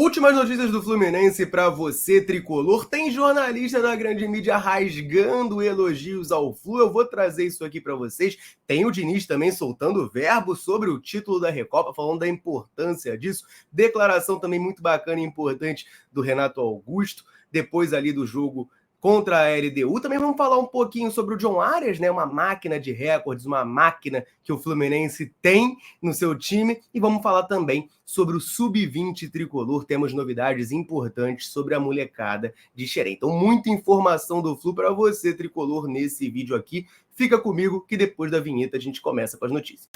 Últimas notícias do Fluminense para você, tricolor. Tem jornalista da grande mídia rasgando elogios ao Flu. Eu vou trazer isso aqui para vocês. Tem o Diniz também soltando verbo sobre o título da Recopa, falando da importância disso. Declaração também muito bacana e importante do Renato Augusto, depois ali do jogo contra a LDU. Também vamos falar um pouquinho sobre o John Arias, né? Uma máquina de recordes, uma máquina que o Fluminense tem no seu time. E vamos falar também sobre o Sub-20 tricolor. Temos novidades importantes sobre a molecada de Xerém. Então, muita informação do Flu para você, tricolor, nesse vídeo aqui. Fica comigo que depois da vinheta a gente começa com as notícias.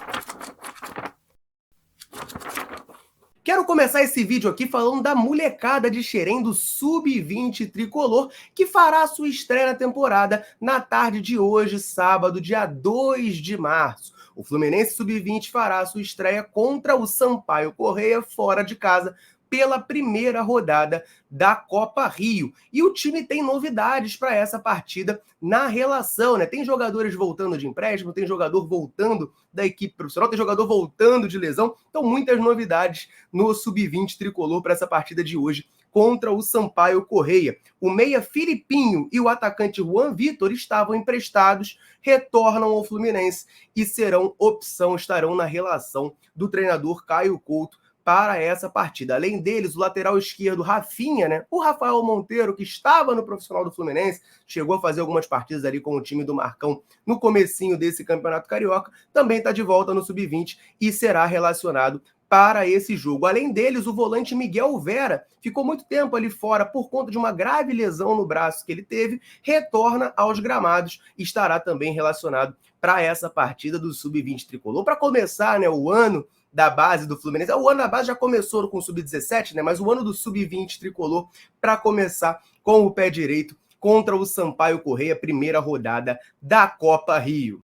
Quero começar esse vídeo aqui falando da molecada de Xerém do Sub-20 tricolor, que fará sua estreia na temporada na tarde de hoje, sábado, dia 2 de março. O Fluminense Sub-20 fará sua estreia contra o Sampaio Corrêa fora de casa pela primeira rodada da Copa Rio. E o time tem novidades para essa partida na relação, né? Tem jogadores voltando de empréstimo, tem jogador voltando da equipe profissional, tem jogador voltando de lesão. Então, muitas novidades no Sub-20 tricolor para essa partida de hoje contra o Sampaio Corrêa. O meia Filipinho e o atacante Juan Vitor estavam emprestados, retornam ao Fluminense e estarão na relação do treinador Caio Couto para essa partida. Além deles, o lateral esquerdo Rafinha, né? O Rafael Monteiro, que estava no profissional do Fluminense, chegou a fazer algumas partidas ali com o time do Marcão no comecinho desse Campeonato Carioca, também está de volta no Sub-20 e será relacionado para esse jogo. Além deles, o volante Miguel Vera ficou muito tempo ali fora por conta de uma grave lesão no braço que ele teve, retorna aos gramados e estará também relacionado para essa partida do Sub-20 tricolor. Para começar, né, o ano da base do Fluminense. O ano da base já começou com o Sub-17, né? Mas o ano do Sub-20 tricolor para começar com o pé direito contra o Sampaio Corrêa, primeira rodada da Copa Rio.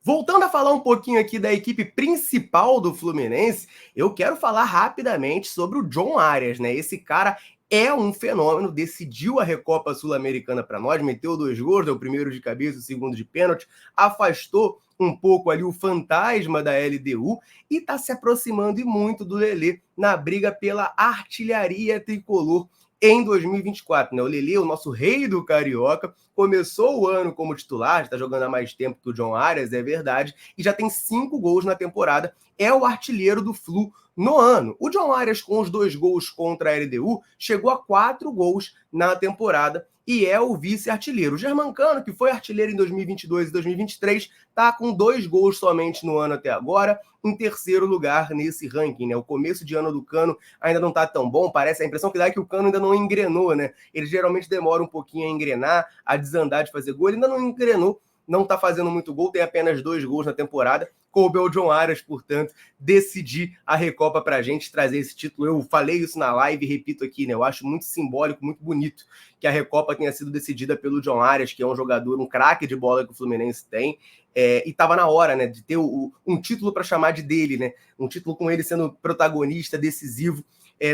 Voltando a falar um pouquinho aqui da equipe principal do Fluminense, eu quero falar rapidamente sobre o John Arias, né? Esse cara é um fenômeno, decidiu a Recopa Sul-Americana para nós, meteu 2 gols, o primeiro de cabeça, o segundo de pênalti, afastou um pouco ali o fantasma da LDU e está se aproximando e muito do Lelê na briga pela artilharia tricolor em 2024, né? O Lelê, o nosso rei do Carioca, começou o ano como titular, está jogando há mais tempo que o John Arias, é verdade, e já tem 5 gols na temporada, é o artilheiro do Flu no ano. O John Arias, com os 2 gols contra a LDU, chegou a 4 gols na temporada e é o vice-artilheiro. O Germancano, que foi artilheiro em 2022 e 2023, está com 2 gols somente no ano até agora, em terceiro lugar nesse ranking, né? O começo de ano do Cano ainda não está tão bom, parece a impressão que dá que o Cano ainda não engrenou, né? Ele geralmente demora um pouquinho a engrenar, a desandar de fazer gol, ele ainda não engrenou, não está fazendo muito gol, tem apenas 2 gols na temporada. Coube ao John Arias, portanto, decidir a Recopa para a gente, trazer esse título. Eu falei isso na live e repito aqui, né? Eu acho muito simbólico, muito bonito que a Recopa tenha sido decidida pelo John Arias, que é um jogador, um craque de bola que o Fluminense tem, e estava na hora, né, de ter um título para chamar de dele, né? Um título com ele sendo protagonista, decisivo.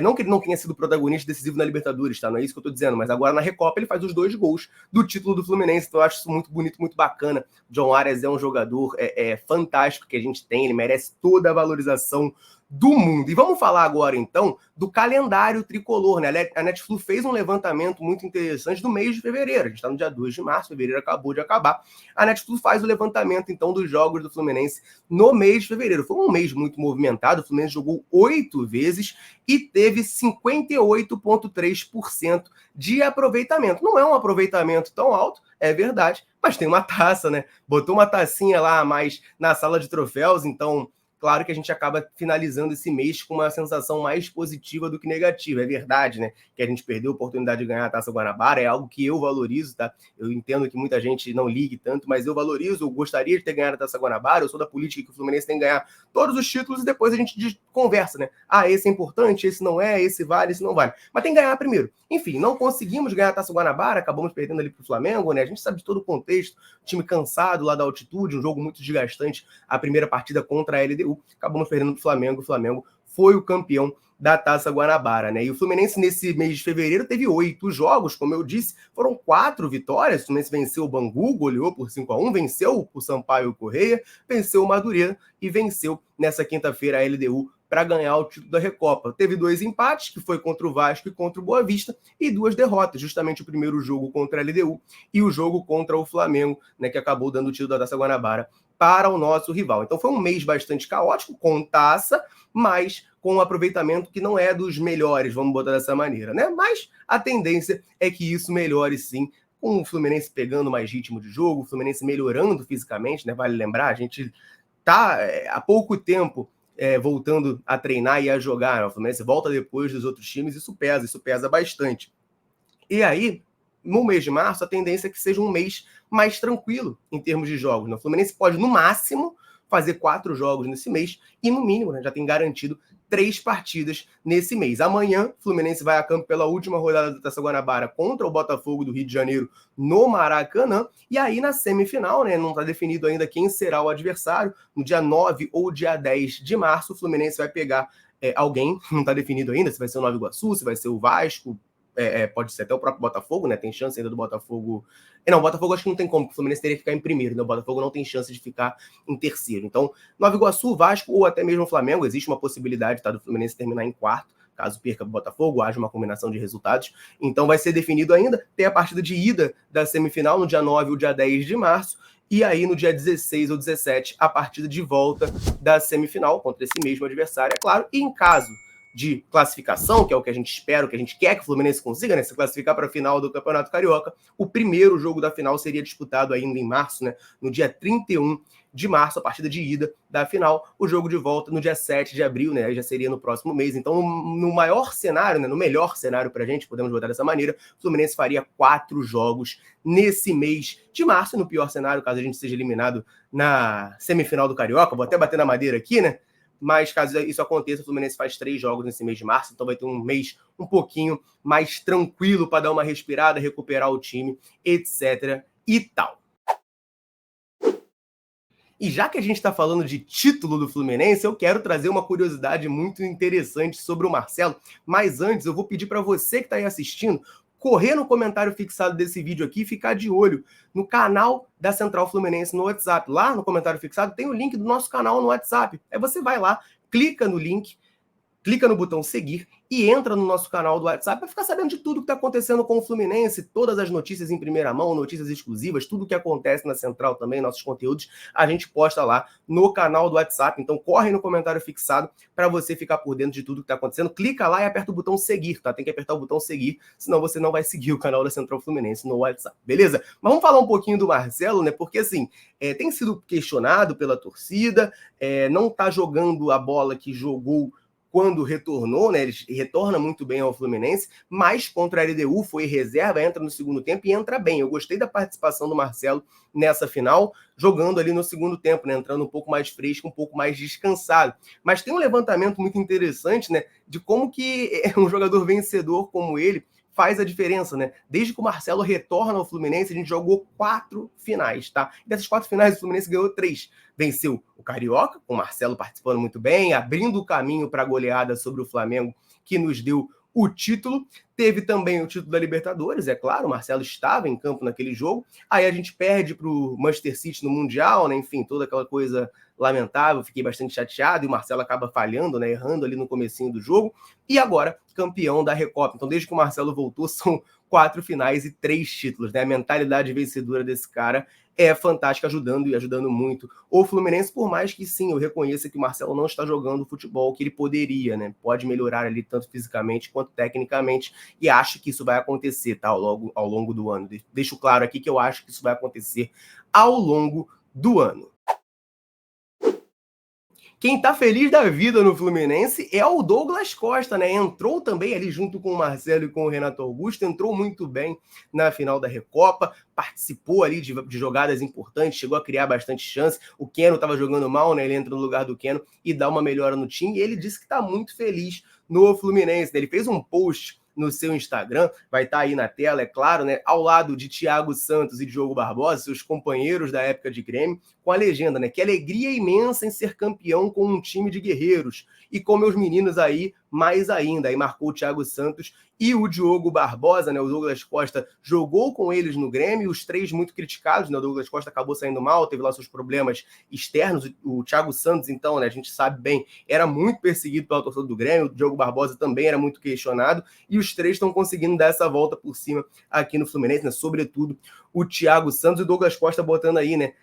Não que ele não tenha sido protagonista decisivo na Libertadores, tá? Não é isso que eu tô dizendo, mas agora na Recopa ele faz os 2 gols do título do Fluminense, então eu acho isso muito bonito, muito bacana. John Arias é um jogador fantástico que a gente tem, ele merece toda a valorização do mundo. E vamos falar agora, então, do calendário tricolor, né? A Netflix fez um levantamento muito interessante do mês de fevereiro. A gente está no dia 2 de março, fevereiro acabou de acabar. A Netflix faz o levantamento, então, dos jogos do Fluminense no mês de fevereiro. Foi um mês muito movimentado, o Fluminense jogou 8 vezes e teve 58,3% de aproveitamento. Não é um aproveitamento tão alto, é verdade, mas tem uma taça, né? Botou uma tacinha lá a mais na sala de troféus, então claro que a gente acaba finalizando esse mês com uma sensação mais positiva do que negativa. É verdade, né? Que a gente perdeu a oportunidade de ganhar a Taça Guanabara, é algo que eu valorizo, tá? Eu entendo que muita gente não ligue tanto, mas eu valorizo, eu gostaria de ter ganhado a Taça Guanabara, eu sou da política que o Fluminense tem que ganhar todos os títulos e depois a gente conversa, né? Ah, esse é importante, esse não é, esse vale, esse não vale. Mas tem que ganhar primeiro. Enfim, não conseguimos ganhar a Taça Guanabara, acabamos perdendo ali pro Flamengo, né? A gente sabe de todo o contexto, time cansado lá da altitude, um jogo muito desgastante, a primeira partida contra a LDU. Acabamos perdendo para o Flamengo foi o campeão da Taça Guanabara, né? E o Fluminense, nesse mês de fevereiro, teve 8 jogos, como eu disse, foram 4 vitórias. O Fluminense venceu o Bangu, goleou por 5-1, venceu o Sampaio Corrêa, venceu o Madureira e venceu nessa quinta-feira a LDU para ganhar o título da Recopa. Teve 2 empates, que foi contra o Vasco e contra o Boa Vista, e 2 derrotas, justamente o primeiro jogo contra a LDU e o jogo contra o Flamengo, né, que acabou dando o título da Taça Guanabara para o nosso rival. Então foi um mês bastante caótico, com taça, mas com um aproveitamento que não é dos melhores, vamos botar dessa maneira, né? Mas a tendência é que isso melhore sim, com o Fluminense pegando mais ritmo de jogo, o Fluminense melhorando fisicamente, né? Vale lembrar, a gente tá há pouco tempo voltando a treinar e a jogar, né? O Fluminense volta depois dos outros times, isso pesa bastante. E aí, no mês de março, a tendência é que seja um mês mais tranquilo em termos de jogos, né? O Fluminense pode, no máximo, fazer 4 jogos nesse mês e, no mínimo, né, já tem garantido 3 partidas nesse mês. Amanhã, o Fluminense vai a campo pela última rodada da Taça Guanabara contra o Botafogo do Rio de Janeiro no Maracanã. E aí, na semifinal, né, não está definido ainda quem será o adversário. No dia 9 ou dia 10 de março, o Fluminense vai pegar alguém, não está definido ainda, se vai ser o Nova Iguaçu, se vai ser o Vasco, pode ser até o próprio Botafogo, né? Tem chance ainda do Botafogo. Não, o Botafogo acho que não tem como, porque o Fluminense teria que ficar em primeiro, né? O Botafogo não tem chance de ficar em terceiro. Então, Nova Iguaçu, Vasco ou até mesmo o Flamengo, existe uma possibilidade, tá, do Fluminense terminar em quarto, caso perca o Botafogo, haja uma combinação de resultados. Então vai ser definido ainda. Tem a partida de ida da semifinal no dia 9 ou dia 10 de março. E aí, no dia 16 ou 17, a partida de volta da semifinal contra esse mesmo adversário, é claro. E em caso de classificação, que é o que a gente espera, o que a gente quer que o Fluminense consiga, né, se classificar para a final do Campeonato Carioca, o primeiro jogo da final seria disputado ainda em março, né, no dia 31 de março, a partida de ida da final, o jogo de volta no dia 7 de abril, né, já seria no próximo mês. Então, no maior cenário, né, no melhor cenário para a gente, podemos botar dessa maneira, o Fluminense faria 4 jogos nesse mês de março, e no pior cenário, caso a gente seja eliminado na semifinal do Carioca, vou até bater na madeira aqui, né, mas caso isso aconteça, o Fluminense faz 3 jogos nesse mês de março, então vai ter um mês um pouquinho mais tranquilo para dar uma respirada, recuperar o time, etc. e tal. E já que a gente está falando de título do Fluminense, eu quero trazer uma curiosidade muito interessante sobre o Marcelo, mas antes eu vou pedir para você que está aí assistindo, correr no comentário fixado desse vídeo aqui e ficar de olho no canal da Central Fluminense no WhatsApp. Lá no comentário fixado tem o link do nosso canal no WhatsApp. Aí você vai lá, clica no link, clica no botão seguir e entra no nosso canal do WhatsApp para ficar sabendo de tudo que está acontecendo com o Fluminense, todas as notícias em primeira mão, notícias exclusivas, tudo que acontece na Central também, nossos conteúdos, a gente posta lá no canal do WhatsApp. Então corre no comentário fixado para você ficar por dentro de tudo que está acontecendo. Clica lá e aperta o botão seguir, tá? Tem que apertar o botão seguir, senão você não vai seguir o canal da Central Fluminense no WhatsApp, beleza? Mas vamos falar um pouquinho do Marcelo, né? Porque assim, tem sido questionado pela torcida, não está jogando a bola que jogou quando retornou, né? Ele retorna muito bem ao Fluminense, mas contra a LDU foi reserva, entra no segundo tempo e entra bem. Eu gostei da participação do Marcelo nessa final, jogando ali no segundo tempo, né? Entrando um pouco mais fresco, um pouco mais descansado. Mas tem um levantamento muito interessante, né? De como que um jogador vencedor como ele faz a diferença, né? Desde que o Marcelo retorna ao Fluminense, a gente jogou 4 finais, tá? E dessas 4 finais, o Fluminense ganhou 3. Venceu o Carioca, com o Marcelo participando muito bem, abrindo o caminho para a goleada sobre o Flamengo, que nos deu o título. Teve também o título da Libertadores, é claro, o Marcelo estava em campo naquele jogo. Aí a gente perde para o Manchester City no Mundial, né? Enfim, toda aquela coisa lamentável, fiquei bastante chateado, e o Marcelo acaba falhando, né? Errando ali no comecinho do jogo. E agora, campeão da Recopa. Então, desde que o Marcelo voltou, são 4 finais e 3 títulos, né? A mentalidade vencedora desse cara é fantástica, ajudando muito o Fluminense, por mais que sim, eu reconheça que o Marcelo não está jogando o futebol que ele poderia, né? Pode melhorar ali tanto fisicamente quanto tecnicamente, e acho que isso vai acontecer, tá? Ao longo do ano. Deixo claro aqui que eu acho que isso vai acontecer ao longo do ano. Quem tá feliz da vida no Fluminense é o Douglas Costa, né? Entrou também ali junto com o Marcelo e com o Renato Augusto, entrou muito bem na final da Recopa, participou ali de jogadas importantes, chegou a criar bastante chance. O Keno estava jogando mal, né? Ele entra no lugar do Keno e dá uma melhora no time, e ele disse que tá muito feliz no Fluminense, né? Ele fez um post no seu Instagram, vai estar aí na tela, é claro, né? Ao lado de Thiago Santos e Diogo Barbosa, seus companheiros da época de Grêmio, com a legenda, né? Que alegria imensa em ser campeão com um time de guerreiros e com meus meninos aí mais ainda. Aí marcou o Thiago Santos e o Diogo Barbosa, né? O Douglas Costa jogou com eles no Grêmio, os três muito criticados, né? O Douglas Costa acabou saindo mal, teve lá seus problemas externos. O Thiago Santos, então, né? A gente sabe bem, era muito perseguido pela torcida do Grêmio, o Diogo Barbosa também era muito questionado, e os três estão conseguindo dar essa volta por cima aqui no Fluminense, né? Sobretudo o Thiago Santos e o Douglas Costa botando aí, né?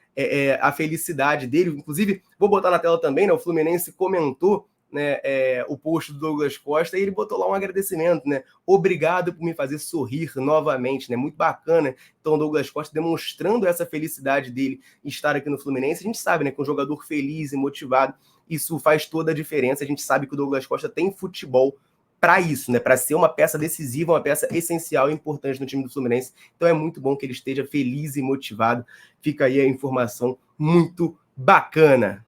A felicidade dele. Inclusive, vou botar na tela também, né? O Fluminense comentou, né, o post do Douglas Costa, e ele botou lá um agradecimento, né? Obrigado por me fazer sorrir novamente, né? Muito bacana. Então, o Douglas Costa demonstrando essa felicidade dele estar aqui no Fluminense. A gente sabe, né, que um jogador feliz e motivado, isso faz toda a diferença. A gente sabe que o Douglas Costa tem futebol para isso, né? Para ser uma peça decisiva, uma peça essencial e importante no time do Fluminense. Então é muito bom que ele esteja feliz e motivado. Fica aí a informação muito bacana.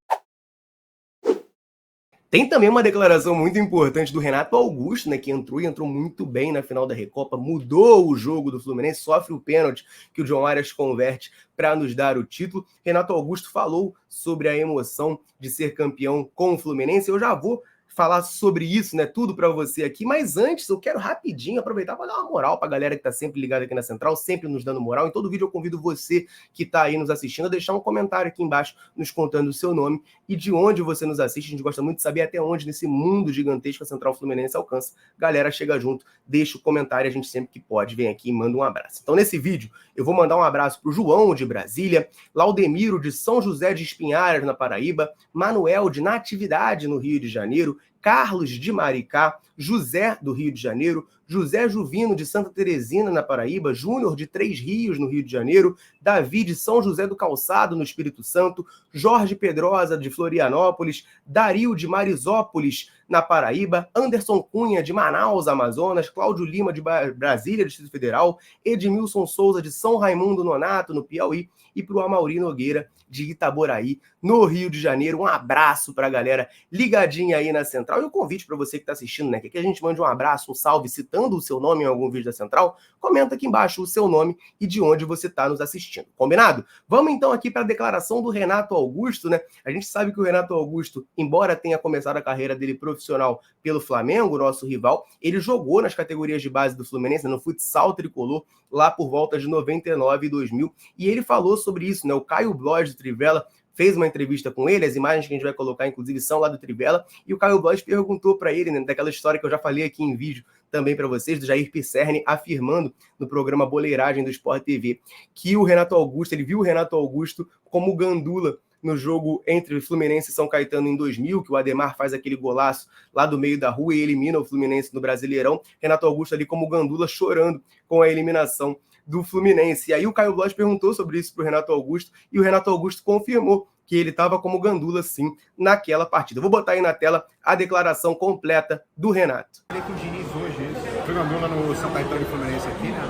Tem também uma declaração muito importante do Renato Augusto, né, que entrou muito bem na final da Recopa, mudou o jogo do Fluminense, sofre o pênalti que o John Arias converte para nos dar o título. Renato Augusto falou sobre a emoção de ser campeão com o Fluminense. Eu já vou falar sobre isso, né, tudo para você aqui, mas antes eu quero rapidinho aproveitar para dar uma moral para a galera que está sempre ligada aqui na Central, sempre nos dando moral. Em todo vídeo eu convido você que está aí nos assistindo a deixar um comentário aqui embaixo nos contando o seu nome e de onde você nos assiste. A gente gosta muito de saber até onde nesse mundo gigantesco a Central Fluminense alcança. Galera, chega junto, deixa o comentário, a gente sempre que pode vem aqui e manda um abraço. Então nesse vídeo eu vou mandar um abraço para o João de Brasília, Laudemiro de São José de Espinharas na Paraíba, Manuel de Natividade no Rio de Janeiro, Carlos de Maricá, José do Rio de Janeiro, José Juvino de Santa Teresina na Paraíba, Júnior de Três Rios no Rio de Janeiro, Davi de São José do Calçado no Espírito Santo, Jorge Pedrosa de Florianópolis, Dario de Marisópolis na Paraíba, Anderson Cunha de Manaus, Amazonas, Cláudio Lima de Brasília, Distrito Federal, Edmilson Souza de São Raimundo Nonato no Piauí e para o Amauri Nogueira de Itaboraí, no Rio de Janeiro. Um abraço para a galera ligadinha aí na Central. E o convite para você que está assistindo, né? Que aqui a gente mande um abraço, um salve, citando o seu nome em algum vídeo da Central. Comenta aqui embaixo o seu nome e de onde você está nos assistindo. Combinado? Vamos então aqui para a declaração do Renato Augusto, né? A gente sabe que o Renato Augusto, embora tenha começado a carreira dele profissional pelo Flamengo, nosso rival, ele jogou nas categorias de base do Fluminense, no futsal tricolor, lá por volta de 99 e 2000. E ele falou sobre isso, né? O Caio Blois do Trivela fez uma entrevista com ele, as imagens que a gente vai colocar, inclusive, são lá do Trivela, e o Caio Blois perguntou para ele, né, daquela história que eu já falei aqui em vídeo também para vocês, do Jair Pisserni afirmando no programa Boleiragem do Sport TV que o Renato Augusto, ele viu o Renato Augusto como gandula no jogo entre Fluminense e São Caetano em 2000, que o Ademar faz aquele golaço lá do meio da rua e elimina o Fluminense no Brasileirão. Renato Augusto ali como gandula chorando com a eliminação do Fluminense. E aí o Caio Blois perguntou sobre isso para o Renato Augusto e o Renato Augusto confirmou que ele estava como gandula, sim, naquela partida. Eu vou botar aí na tela a declaração completa do Renato. Eu falei com o Diniz hoje, fui gandula no São Caetano e Fluminense aqui, né?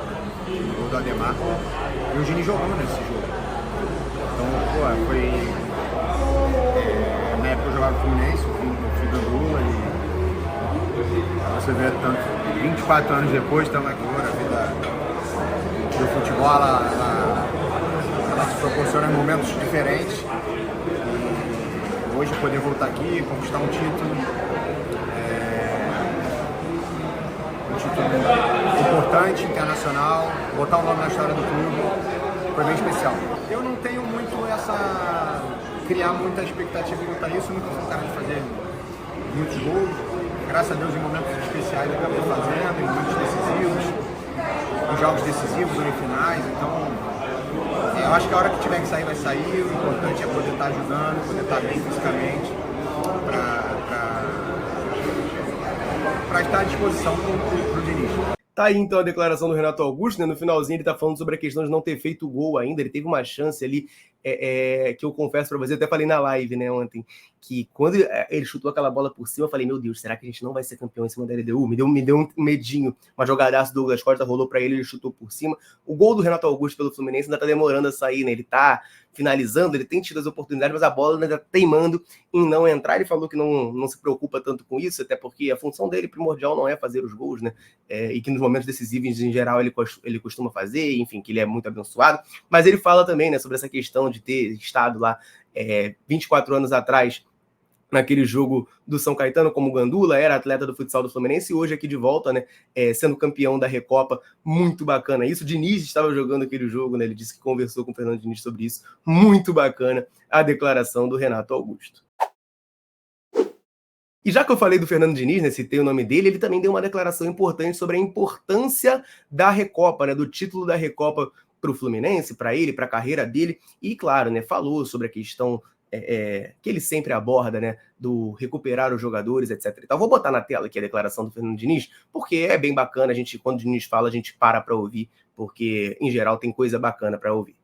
No gol do Ademar. E o Diniz jogou nesse jogo. Então, pô, foi... na época eu jogava no Fluminense, eu fui gandula e... Você vê tanto... 24 anos depois, estamos aqui agora, a vida do futebol, ela se proporciona momentos diferentes. Hoje poder voltar aqui, conquistar um título importante, internacional, botar o nome na história do clube, foi bem especial. Eu não tenho muito criar muita expectativa quanto a isso, nunca fui um cara de fazer muitos gols, graças a Deus em momentos especiais acabei fazendo, em momentos decisivos, em jogos decisivos ou em finais, então... Eu acho que a hora que tiver que sair, vai sair. O importante é poder estar ajudando, poder estar bem fisicamente para estar à disposição para o Diniz. Tá aí então a declaração do Renato Augusto, né? No finalzinho ele tá falando sobre a questão de não ter feito gol ainda. Ele teve uma chance ali, que eu confesso para você, até falei na live, né, ontem, que quando ele chutou aquela bola por cima, eu falei, meu Deus, será que a gente não vai ser campeão em cima da LDU? Me deu um medinho, uma jogadaça do Douglas Costa, rolou para ele, ele chutou por cima. O gol do Renato Augusto pelo Fluminense ainda tá demorando a sair, né? Ele tá finalizando, ele tem tido as oportunidades, mas a bola ainda tá teimando em não entrar. Ele falou que não se preocupa tanto com isso, até porque a função dele primordial não é fazer os gols, né? E que nos momentos decisivos, em geral, ele costuma fazer, enfim, que ele é muito abençoado. Mas ele fala também, né, sobre essa questão de ter estado lá 24 anos atrás naquele jogo do São Caetano como Gandula, era atleta do futsal do Fluminense e hoje aqui de volta, né, sendo campeão da Recopa, muito bacana isso. O Diniz estava jogando aquele jogo, né, ele disse que conversou com o Fernando Diniz sobre isso, muito bacana a declaração do Renato Augusto. E já que eu falei do Fernando Diniz, né, citei o nome dele, ele também deu uma declaração importante sobre a importância da Recopa, né, do título da Recopa para o Fluminense, para ele, para a carreira dele, e claro, né, falou sobre a questão que ele sempre aborda, né, do recuperar os jogadores, etc. Então, vou botar na tela aqui a declaração do Fernando Diniz, porque é bem bacana, quando o Diniz fala, a gente para ouvir, porque, em geral, tem coisa bacana para ouvir.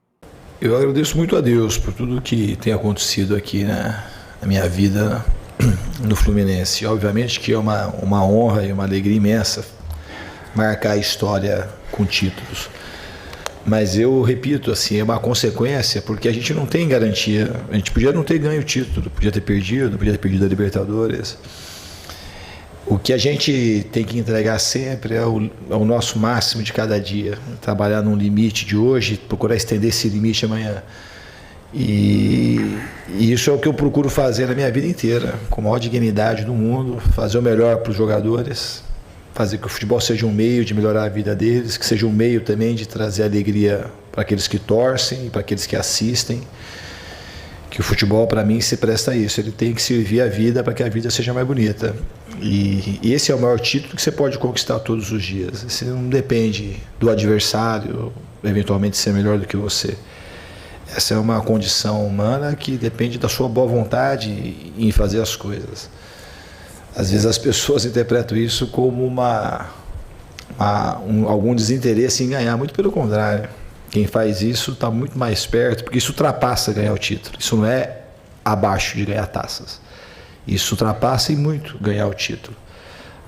Eu agradeço muito a Deus por tudo que tem acontecido aqui, né, na minha vida no Fluminense. Obviamente que é uma honra e uma alegria imensa marcar a história com títulos. Mas eu repito, assim, é uma consequência, porque a gente não tem garantia. A gente podia não ter ganho o título, podia ter perdido a Libertadores. O que a gente tem que entregar sempre é o nosso máximo de cada dia. Trabalhar num limite de hoje, procurar estender esse limite amanhã. E isso é o que eu procuro fazer na minha vida inteira, com a maior dignidade do mundo, fazer o melhor para os jogadores, fazer que o futebol seja um meio de melhorar a vida deles, que seja um meio também de trazer alegria para aqueles que torcem e para aqueles que assistem. Que o futebol, para mim, se presta a isso. Ele tem que servir a vida para que a vida seja mais bonita. E esse é o maior título que você pode conquistar todos os dias. Você não depende do adversário, eventualmente ser melhor do que você. Essa é uma condição humana que depende da sua boa vontade em fazer as coisas. Às vezes as pessoas interpretam isso como algum desinteresse em ganhar, muito pelo contrário. Quem faz isso está muito mais perto, porque isso ultrapassa ganhar o título. Isso não é abaixo de ganhar taças. Isso ultrapassa e muito ganhar o título.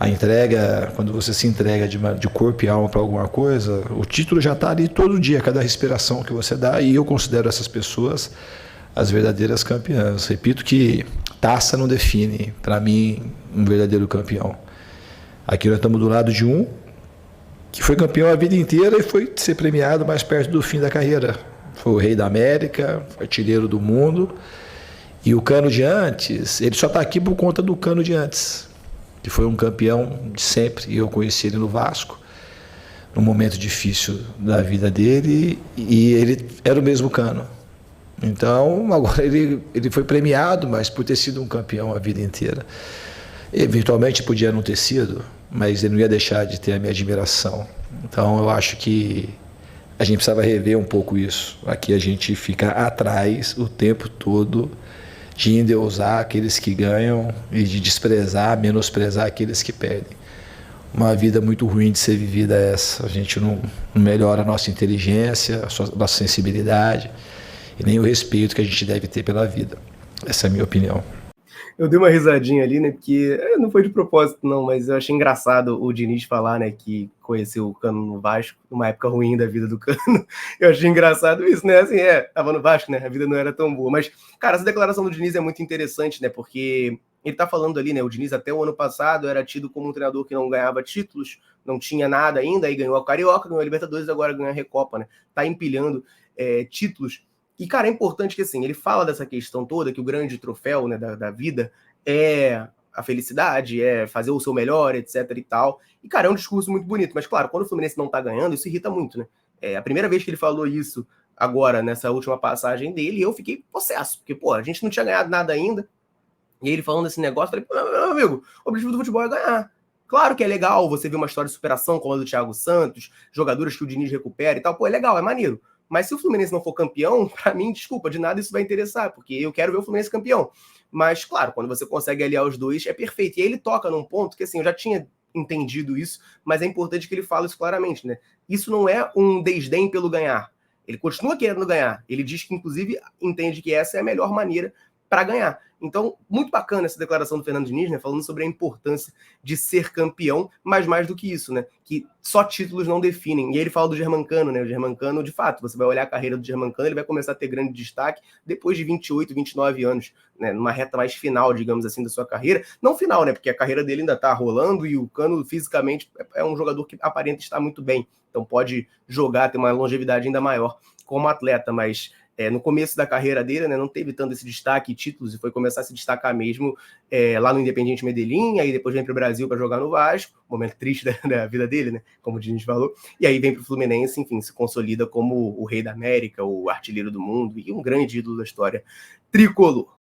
A entrega, quando você se entrega de corpo e alma para alguma coisa, o título já está ali todo dia, cada respiração que você dá, e eu considero essas pessoas as verdadeiras campeãs. Repito que taça não define, para mim, um verdadeiro campeão. Aqui nós estamos do lado de um que foi campeão a vida inteira e foi ser premiado mais perto do fim da carreira. Foi o rei da América, artilheiro do mundo, e o Cano de antes, ele só está aqui por conta do Cano de antes, que foi um campeão de sempre, e eu conheci ele no Vasco, num momento difícil da vida dele, e ele era o mesmo Cano. Então, agora ele foi premiado, mas por ter sido um campeão a vida inteira. Eventualmente podia não ter sido, mas ele não ia deixar de ter a minha admiração. Então, eu acho que a gente precisava rever um pouco isso. Aqui a gente fica atrás o tempo todo de endeusar aqueles que ganham e de desprezar, menosprezar aqueles que perdem. Uma vida muito ruim de ser vivida essa. A gente não melhora a nossa inteligência, a nossa sensibilidade e nem o respeito que a gente deve ter pela vida. Essa é a minha opinião. Eu dei uma risadinha ali, né, porque não foi de propósito não, mas eu achei engraçado o Diniz falar, né, que conheceu o Cano no Vasco, numa época ruim da vida do Cano. Eu achei engraçado isso, né, assim, tava no Vasco, né, a vida não era tão boa. Mas, cara, essa declaração do Diniz é muito interessante, né, porque ele tá falando ali, né, o Diniz até o ano passado era tido como um treinador que não ganhava títulos, não tinha nada ainda, aí ganhou a Carioca, ganhou a Libertadores, agora ganhou a Recopa, né, tá empilhando títulos. E, cara, é importante que, assim, ele fala dessa questão toda, que o grande troféu, né, da vida é a felicidade, é fazer o seu melhor, etc e tal. E, cara, é um discurso muito bonito. Mas, claro, quando o Fluminense não tá ganhando, isso irrita muito, né? A primeira vez que ele falou isso agora, nessa última passagem dele, eu fiquei possesso. Porque, pô, a gente não tinha ganhado nada ainda. E ele falando esse negócio, eu falei, meu amigo, o objetivo do futebol é ganhar. Claro que é legal você ver uma história de superação como a do Thiago Santos, jogadores que o Diniz recupera e tal. Pô, é legal, é maneiro. Mas se o Fluminense não for campeão, para mim, desculpa, de nada isso vai interessar, porque eu quero ver o Fluminense campeão. Mas, claro, quando você consegue aliar os dois, é perfeito. E aí ele toca num ponto que, assim, eu já tinha entendido isso, mas é importante que ele fale isso claramente, né? Isso não é um desdém pelo ganhar. Ele continua querendo ganhar. Ele diz que, inclusive, entende que essa é a melhor maneira para ganhar. Então, muito bacana essa declaração do Fernando Diniz, né, falando sobre a importância de ser campeão, mas mais do que isso, né, que só títulos não definem. E aí ele fala do Germancano, né, o Germancano, de fato, você vai olhar a carreira do Germancano, ele vai começar a ter grande destaque depois de 28, 29 anos, né, numa reta mais final, digamos assim, da sua carreira. Não final, né, porque a carreira dele ainda tá rolando e o Cano, fisicamente, é um jogador que aparenta estar muito bem, então pode jogar, ter uma longevidade ainda maior como atleta, mas no começo da carreira dele, né, não teve tanto esse destaque e títulos, e foi começar a se destacar mesmo lá no Independiente Medellín, aí depois vem para o Brasil para jogar no Vasco, momento triste da vida dele, né, como o Diniz falou, e aí vem para o Fluminense, enfim, se consolida como o rei da América, o artilheiro do mundo e um grande ídolo da história tricolor.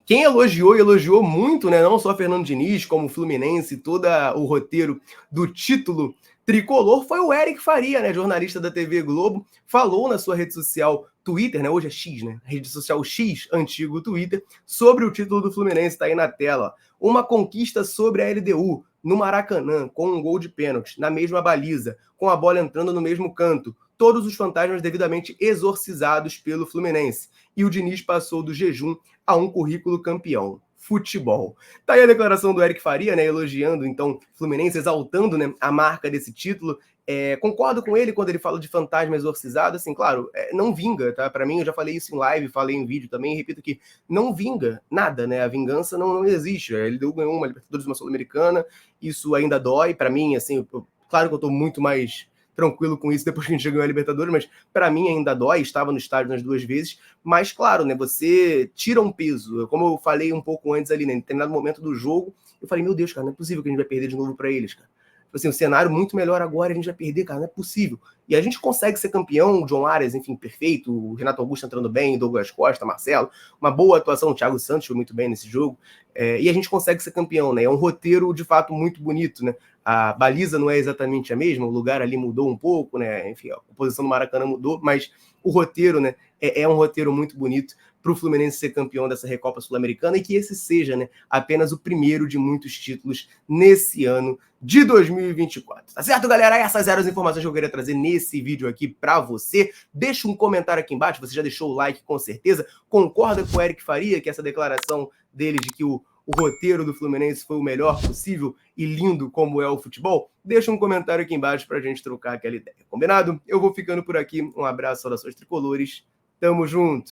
Quem elogiou muito, né, não só Fernando Diniz, como o Fluminense, todo o roteiro do título tricolor, foi o Eric Faria, né, jornalista da TV Globo, falou na sua rede social Twitter, né, hoje é X, né, rede social X, antigo Twitter, sobre o título do Fluminense, tá aí na tela. Uma conquista sobre a LDU, no Maracanã, com um gol de pênalti, na mesma baliza, com a bola entrando no mesmo canto, todos os fantasmas devidamente exorcizados pelo Fluminense. E o Diniz passou do jejum a um currículo campeão. Futebol. Tá aí a declaração do Eric Faria, né, elogiando, então, Fluminense, exaltando, né, a marca desse título. Concordo com ele quando ele fala de fantasma exorcizado, assim, claro, não vinga, tá? Para mim, eu já falei isso em live, falei em vídeo também, repito que não vinga nada, né? A vingança não existe. Ele ganhou uma Libertadores, uma Sul-Americana, isso ainda dói para mim, assim, claro que eu tô muito mais tranquilo com isso depois que a gente já ganhou a Libertadores, mas para mim ainda dói, estava no estádio nas 2 vezes, mas claro, né, você tira um peso, como eu falei um pouco antes ali, né, em determinado momento do jogo, eu falei, meu Deus, cara, não é possível que a gente vai perder de novo para eles, cara. Assim, o cenário muito melhor agora, a gente vai perder, cara, não é possível. E a gente consegue ser campeão, o John Arias, enfim, perfeito, o Renato Augusto entrando bem, Douglas Costa, Marcelo, uma boa atuação, o Thiago Santos foi muito bem nesse jogo, e a gente consegue ser campeão, né, é um roteiro, de fato, muito bonito, né, a baliza não é exatamente a mesma, o lugar ali mudou um pouco, né, enfim, a posição do Maracanã mudou, mas o roteiro, né, é um roteiro muito bonito para o Fluminense ser campeão dessa Recopa Sul-Americana e que esse seja, né, apenas o primeiro de muitos títulos nesse ano de 2024. Tá certo, galera? Essas eram as informações que eu queria trazer nesse vídeo aqui para você. Deixa um comentário aqui embaixo, você já deixou o like com certeza, concorda com o Eric Faria, que essa declaração dele de que o roteiro do Fluminense foi o melhor possível e lindo como é o futebol? Deixa um comentário aqui embaixo pra gente trocar aquela ideia, combinado? Eu vou ficando por aqui, um abraço, saudações tricolores, tamo junto!